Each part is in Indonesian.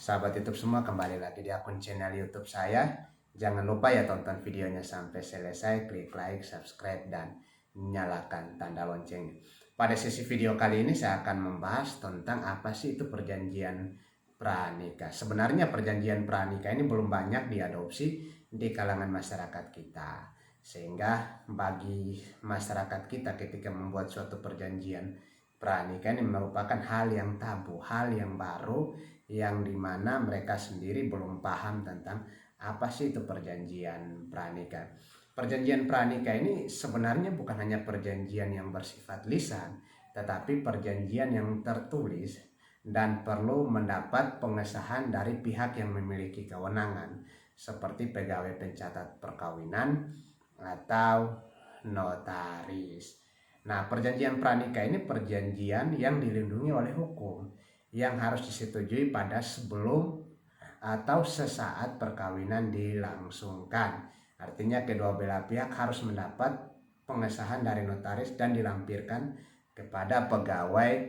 Sahabat YouTube semua, kembali lagi di akun channel YouTube saya. Jangan lupa ya tonton videonya sampai selesai, klik like, subscribe, dan nyalakan tanda loncengnya. Pada sesi video kali ini saya akan membahas tentang apa sih itu perjanjian pranikah. Sebenarnya perjanjian pranikah ini belum banyak diadopsi di kalangan masyarakat kita. Sehingga bagi masyarakat kita ketika membuat suatu perjanjian pranikah ini merupakan hal yang tabu, hal yang baru, yang dimana mereka sendiri belum paham tentang apa sih itu perjanjian pranikah. Perjanjian pranikah ini sebenarnya bukan hanya perjanjian yang bersifat lisan, tetapi perjanjian yang tertulis dan perlu mendapat pengesahan dari pihak yang memiliki kewenangan, seperti pegawai pencatat perkawinan atau notaris. Nah, perjanjian pranikah ini perjanjian yang dilindungi oleh hukum, yang harus disetujui pada sebelum atau sesaat perkawinan dilangsungkan. Artinya kedua belah pihak harus mendapat pengesahan dari notaris dan dilampirkan kepada pegawai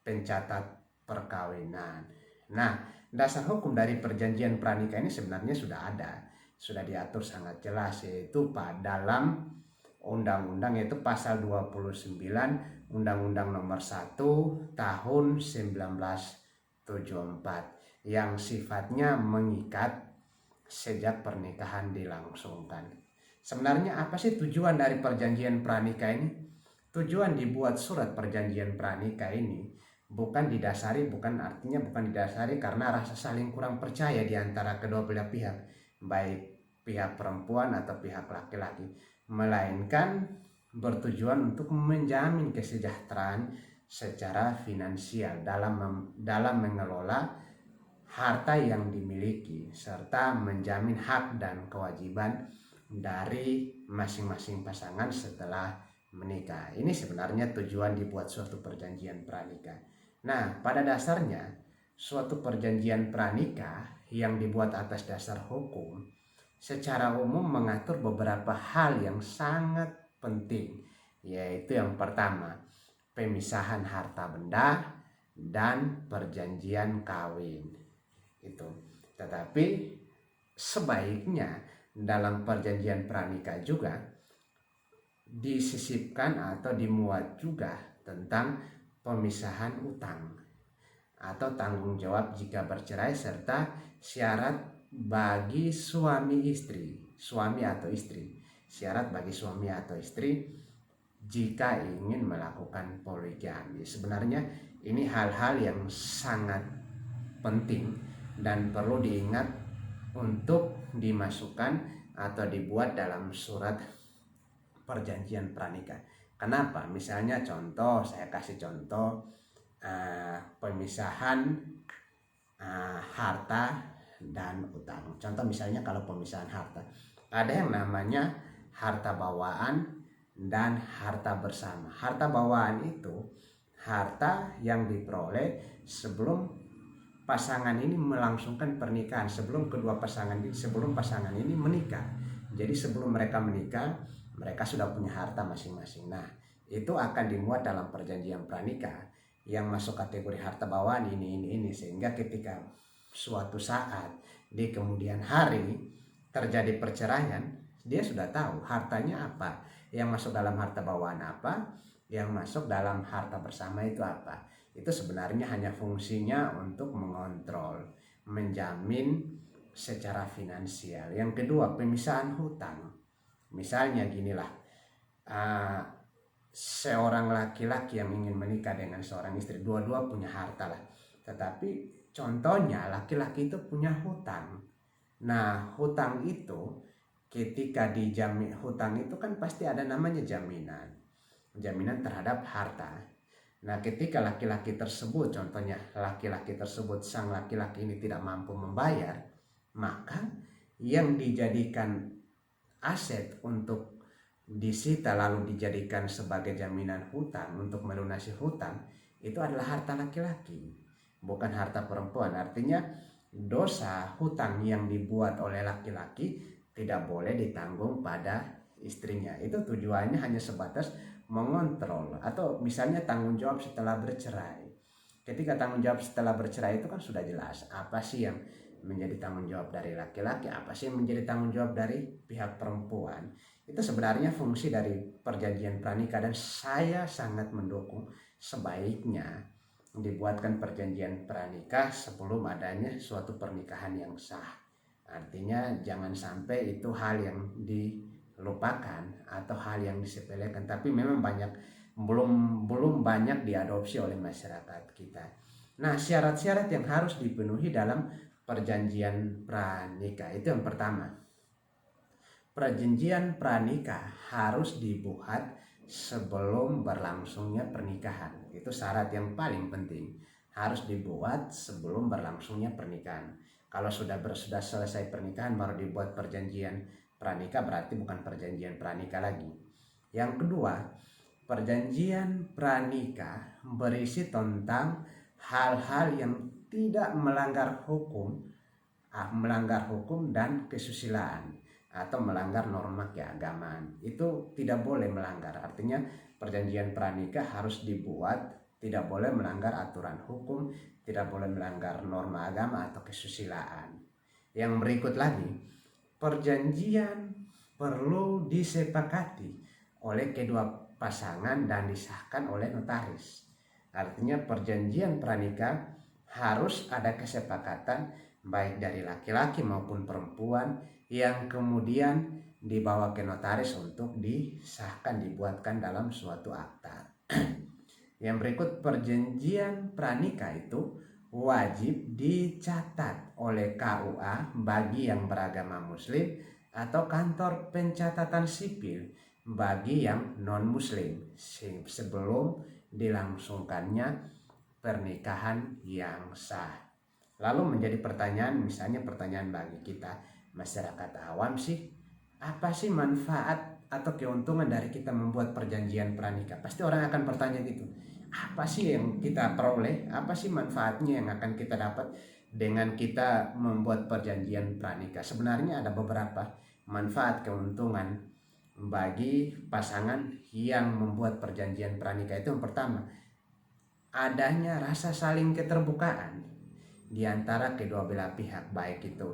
pencatat perkawinan. Nah, dasar hukum dari perjanjian pranikah ini sebenarnya sudah ada, sudah diatur sangat jelas, yaitu dalam undang-undang, yaitu pasal 29 Undang-Undang Nomor 1 Tahun 1974 yang sifatnya mengikat sejak pernikahan dilangsungkan. Sebenarnya apa sih tujuan dari perjanjian pranikah ini? Tujuan dibuat surat perjanjian pranikah ini bukan didasari karena rasa saling kurang percaya di antara kedua belah pihak, baik pihak perempuan atau pihak laki-laki, melainkan bertujuan untuk menjamin kesejahteraan secara finansial dalam mengelola harta yang dimiliki, serta menjamin hak dan kewajiban dari masing-masing pasangan setelah menikah. Ini sebenarnya tujuan dibuat suatu perjanjian pranikah. Nah, pada dasarnya suatu perjanjian pranikah yang dibuat atas dasar hukum secara umum mengatur beberapa hal yang sangat penting, yaitu yang pertama, pemisahan harta benda dan perjanjian kawin. Itu. Tetapi sebaiknya dalam perjanjian pranikah juga disisipkan atau dimuat juga tentang pemisahan utang atau tanggung jawab jika bercerai, serta syarat bagi suami atau istri. Syarat bagi suami atau istri jika ingin melakukan poligami. Sebenarnya ini hal-hal yang sangat penting dan perlu diingat untuk dimasukkan atau dibuat dalam surat perjanjian pranikah. Kenapa? Misalnya saya kasih contoh pemisahan harta dan utang. Contoh misalnya kalau pemisahan harta, ada yang namanya harta bawaan dan harta bersama. Harta bawaan itu harta yang diperoleh sebelum pasangan ini melangsungkan pernikahan, sebelum pasangan ini menikah. Jadi sebelum mereka menikah, mereka sudah punya harta masing-masing. Nah, itu akan dimuat dalam perjanjian pranikah yang masuk kategori harta bawaan ini, sehingga ketika suatu saat di kemudian hari terjadi perceraian, dia sudah tahu hartanya apa, yang masuk dalam harta bawaan apa, yang masuk dalam harta bersama itu apa. Itu sebenarnya hanya fungsinya untuk mengontrol, menjamin secara finansial. Yang kedua, pemisahan hutang. Misalnya ginilah, seorang laki-laki yang ingin menikah dengan seorang istri, dua-dua punya harta lah, tetapi contohnya laki-laki itu punya hutang. Nah, hutang itu ketika dijamin, hutang itu kan pasti ada namanya jaminan terhadap harta. Nah, ketika laki-laki tersebut, contohnya laki-laki tersebut, sang laki-laki ini tidak mampu membayar, maka yang dijadikan aset untuk disita lalu dijadikan sebagai jaminan hutang untuk melunasi hutang, itu adalah harta laki-laki, bukan harta perempuan. Artinya dosa hutang yang dibuat oleh laki-laki tidak boleh ditanggung pada istrinya. Itu tujuannya hanya sebatas mengontrol, atau misalnya tanggung jawab setelah bercerai. Ketika tanggung jawab setelah bercerai itu kan sudah jelas apa sih yang menjadi tanggung jawab dari laki-laki, apa sih yang menjadi tanggung jawab dari pihak perempuan. Itu sebenarnya fungsi dari perjanjian pranikah, dan saya sangat mendukung sebaiknya dibuatkan perjanjian pranikah sebelum adanya suatu pernikahan yang sah. Artinya jangan sampai itu hal yang dilupakan atau hal yang disepelekan, tapi memang belum banyak diadopsi oleh masyarakat kita. Nah, syarat-syarat yang harus dipenuhi dalam perjanjian pranikah itu yang pertama. Perjanjian pranikah harus dibuat sebelum berlangsungnya pernikahan. Itu syarat yang paling penting. Harus dibuat sebelum berlangsungnya pernikahan. Kalau sudah selesai pernikahan baru dibuat perjanjian pranikah, berarti bukan perjanjian pranikah lagi. Yang kedua, perjanjian pranikah berisi tentang hal-hal yang tidak melanggar hukum dan kesusilaan atau melanggar norma keagamaan. Itu tidak boleh melanggar. Artinya perjanjian pranikah harus dibuat tidak boleh melanggar aturan hukum, tidak boleh melanggar norma agama atau kesusilaan. Yang berikut lagi, perjanjian perlu disepakati oleh kedua pasangan dan disahkan oleh notaris. Artinya perjanjian pranikah harus ada kesepakatan baik dari laki-laki maupun perempuan yang kemudian dibawa ke notaris untuk disahkan, dibuatkan dalam suatu akta. Yang berikut, perjanjian pranikah itu wajib dicatat oleh KUA bagi yang beragama Muslim atau kantor pencatatan sipil bagi yang non-Muslim sebelum dilangsungkannya pernikahan yang sah. Lalu menjadi pertanyaan, misalnya pertanyaan bagi kita masyarakat awam sih, apa sih manfaat atau keuntungan dari kita membuat perjanjian pranikah? Pasti orang akan bertanya gitu. Apa sih yang kita peroleh? Apa sih manfaatnya yang akan kita dapat dengan kita membuat perjanjian pranikah? Sebenarnya ada beberapa manfaat keuntungan bagi pasangan yang membuat perjanjian pranikah. Itu yang pertama, adanya rasa saling keterbukaan di antara kedua belah pihak, baik itu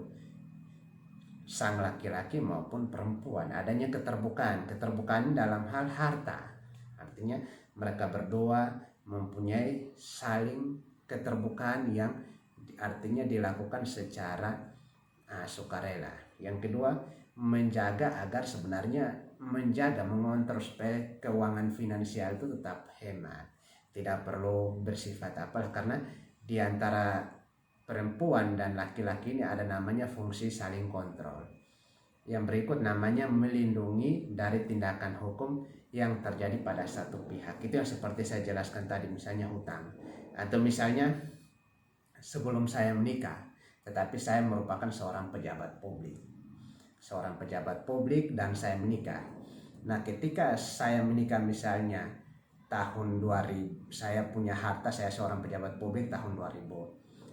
sang laki-laki maupun perempuan. Adanya keterbukaan dalam hal harta. Artinya mereka berdua mempunyai saling keterbukaan yang artinya dilakukan secara sukarela. Yang kedua, mengontrol supaya keuangan finansial itu tetap hemat, tidak perlu bersifat apalah, karena di antara perempuan dan laki-laki ini ada namanya fungsi saling kontrol. Yang berikut namanya melindungi dari tindakan hukum yang terjadi pada satu pihak. Itu yang seperti saya jelaskan tadi, misalnya hutang, atau misalnya sebelum saya menikah tetapi saya merupakan seorang pejabat publik dan saya menikah. Nah, ketika saya menikah misalnya tahun 2000, saya punya harta, saya seorang pejabat publik tahun 2000,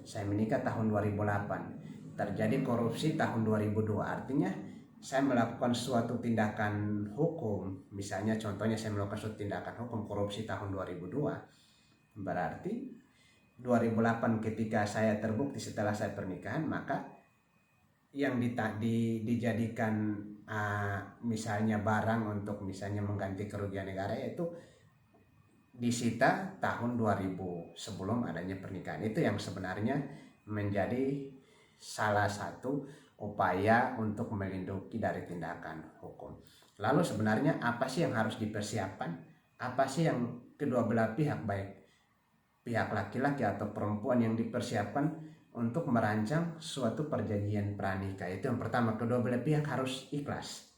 saya menikah tahun 2008, terjadi korupsi tahun 2002, artinya saya melakukan suatu tindakan hukum, misalnya contohnya saya melakukan suatu tindakan hukum korupsi tahun 2002, berarti 2008 ketika saya terbukti setelah saya pernikahan, maka yang dijadikan misalnya barang untuk misalnya mengganti kerugian negara, yaitu disita tahun 2000 sebelum adanya pernikahan. Itu yang sebenarnya menjadi salah satu upaya untuk melindungi dari tindakan hukum. Lalu sebenarnya apa sih yang harus dipersiapkan? Apa sih yang kedua belah pihak, baik pihak laki-laki atau perempuan, yang dipersiapkan untuk merancang suatu perjanjian pranikah? Itu yang pertama, kedua belah pihak harus ikhlas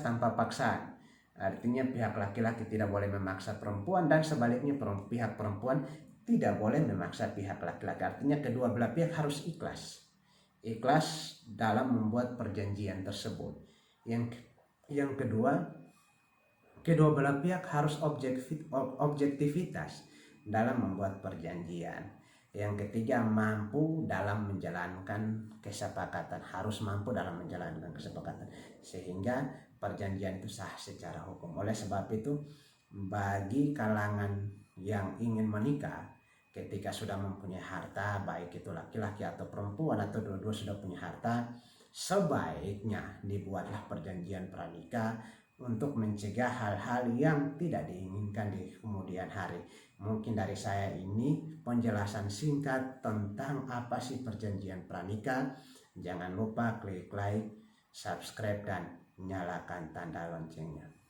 tanpa paksaan. Artinya pihak laki-laki tidak boleh memaksa perempuan dan sebaliknya pihak perempuan tidak boleh memaksa pihak laki-laki. Artinya kedua belah pihak harus ikhlas dalam membuat perjanjian tersebut. Yang kedua, kedua belah pihak harus objektivitas dalam membuat perjanjian. Yang ketiga, mampu dalam menjalankan kesepakatan, sehingga perjanjian itu sah secara hukum. Oleh sebab itu, bagi kalangan yang ingin menikah ketika sudah mempunyai harta, baik itu laki-laki atau perempuan atau dua-dua sudah punya harta, sebaiknya dibuatlah perjanjian pranikah untuk mencegah hal-hal yang tidak diinginkan di kemudian hari. Mungkin dari saya ini penjelasan singkat tentang apa sih perjanjian pranikah. Jangan lupa klik like, subscribe, dan nyalakan tanda loncengnya.